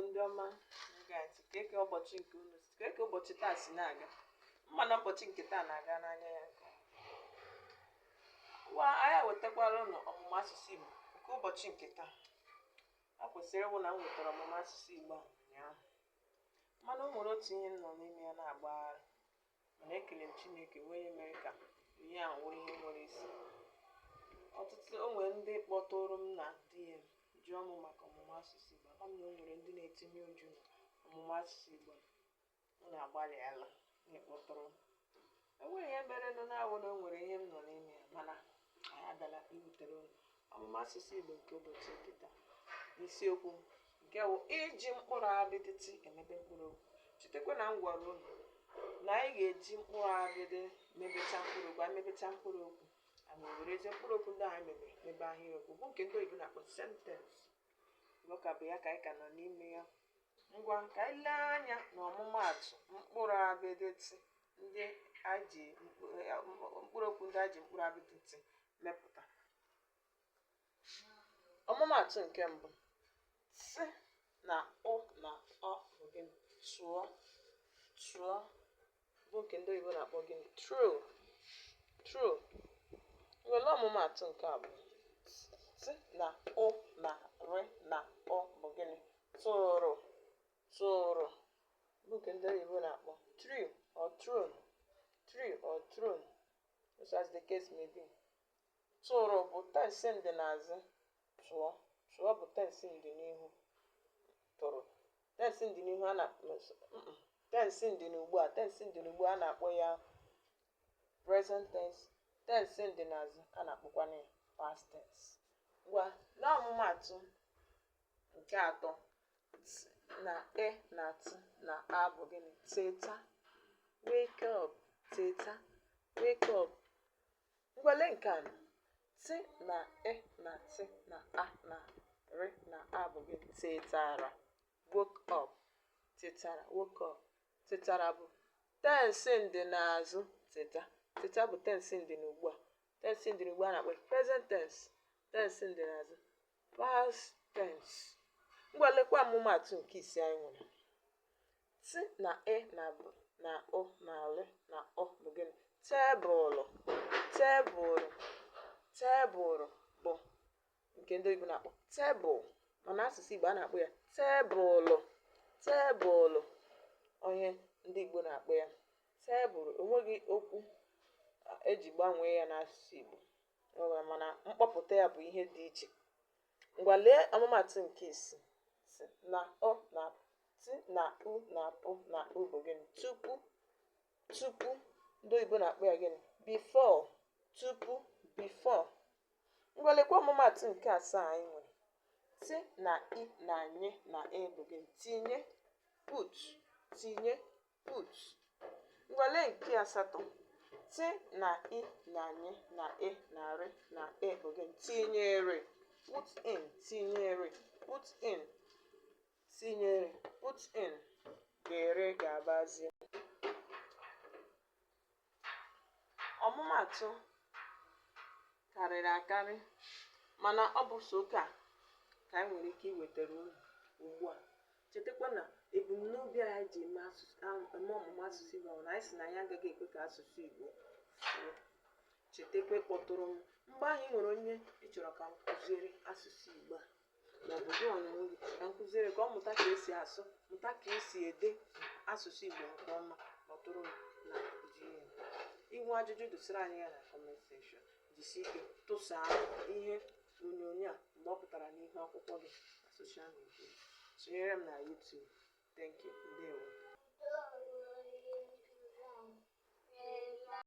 ndị ọma na-ege ntị, ka ụbọchị nke unu ka ụbọchị taa si na-aga. Mana ụbọchị nke taa na-aga n'anya ya nke ọma. Anyị ewetakwara unu ọmụmụ asụsụ Igbo nke ụbọchị nke taa. A kwesịrị ịwụ na m wetara ọmụmụ asụsụ Igbo a ụnyaahụ, mana o nwere otu ihe m nọ n'ime ya na-agbagharị, mana ekele m Chineke onye mere ka ihe a nwere ihe nwere isi. Ọtụtụ o nwere ndị kpọtụrụ m na DM jụọ m maka ọmụmụ asụsụ Igbo. Ama m na o nwere ndị na-etinye uju na ọmụmụ asụsụ Igbo m na-agbalị ala na-ekpọtụrụ m. Enweghị ihe mere nọ na-awụ na o nwere ihe m nọ n'ime ya, mana anyị abịala ibutere unu ọmụmụ asụsụ Igbo nke ụbọchị nke taa. Isiokwu nke wụ iji mkpụrụ abịdịtị emebe mkpụrụ okwu. Chetakwa na m gwara unu na anyị ga-eji mkpụrụ abịdị mebecha mkpụrụ okwu. Anyị mebecha mkpụrụ okwu, anyị werezi mkpụrụ okwu ndị anyị mebe ahịrịokwu, bụ nke ndị oyibo na-akpọ sentence. Ka bụ ya ka anyị ka nọ n'ime ya. Ngwa ka anyị lee anya na ọmụmaatụ mkpụrụ abịdịtị ndị aji mkpụrụ okwu ndị aji mkpụrụ abịdịtị mepụta. Ọmụmaatụ nke mbụ, si na ụ na ọ bụ gịnị? Tụọ bụ nke ndị oyibo na-akpọ gịnị? True. Nwere ọmụmaatụ nke abụọ, si na ụ na rị na ọ bụ gịnị? Tụrụ bụ nke ndị oyibo na-akpọ true or throne, as the case may be. Tụrụ bụ tense ndị n'azụ, tụọ bụ tense ndị n'ihu. Tụrụ tense ndị n'ihu a na-akpọ tense ndị n'ugbu a na-akpọ ya present tense. Tense ndị n'azụ a na-akpọkwa ya past tense. Ngwa na ọmụmaatụ nke atọ, na na t na a bụ gịnị? Teta, wake up, teta, wake up. Ngwale nke anọ, t na na t na a na r na a bụ gịnị? Tetara, woke up, tetara, woke up. Tetara bụ tense ndị n'azụ teta. Teta bụ tense ndị n'ugbu a. Tense ndị n'ugbu a na-akpọ present tense. Tense ndị n'azụ past tense. Ngwalekwa ọmụmaatụ nke ise anyị nwere. T na na bụ na o na l na ọ bụ gịnị? Tebụlụ. Tebụlụ bụ nke ndị Igbo na-akpọ tebụl, mana asụsụ Igbo a na-akpọ ya tebụlụ. Onye ndị Igbo na-akpọ ya tebụlụ. Onweghị okwu eji gbanwee ya n'asụsụ Igbo, mana mkpọpụta ya bụ ihe dị iche. Ngwa lee ọmụmaatụ nke isii, na ọ na t na u na pụ na u bụ gịnị? Tupu ndị oyibo na-akpọ ya gịnị? Before. Tupu, before. Ngwa lekwa ọmụmaatụ nke asaa anyị nwere. T na i na nye na e bụ gịnị? Tinye, put. Ngwa lee nke asatọ, t na i na nye na e na r na e bụ gịnị? Tinyere, put in, tinyere, put in. Tinyere, put in, ga-ere, ga-abazie. Ọmụmaatụ karịrị akarị, mana ọ bụ so ka anyị nwere ike iwetara unu ugbu a. Chetakwa na ebumnobi anyị ji eme ọmụmụ asụsụ Igbo na anyị si na anyị agaghị ekwe ka asụsụ Igbo fuo. Chetakwa kpọtụrụ m mgbe anyị nwere onye ị chọrọ ka m kụziere asụsụ Igbo a, maọbụ gị onwe gị ka m kụziere ka ọ mụta ka esi asụ, mụta ka esi ede asụsụ Igbo nke ọma. Kpọtụrụ m na DM. Ihu ajụjụ dosara anyị ya na comment section. Jisie ike tụsaa ihe onyonyo a mgbe ọ pụtara n'ihu akwụkwọ gị na social media. Sonyere m na YouTube. Thank you. Ndewo.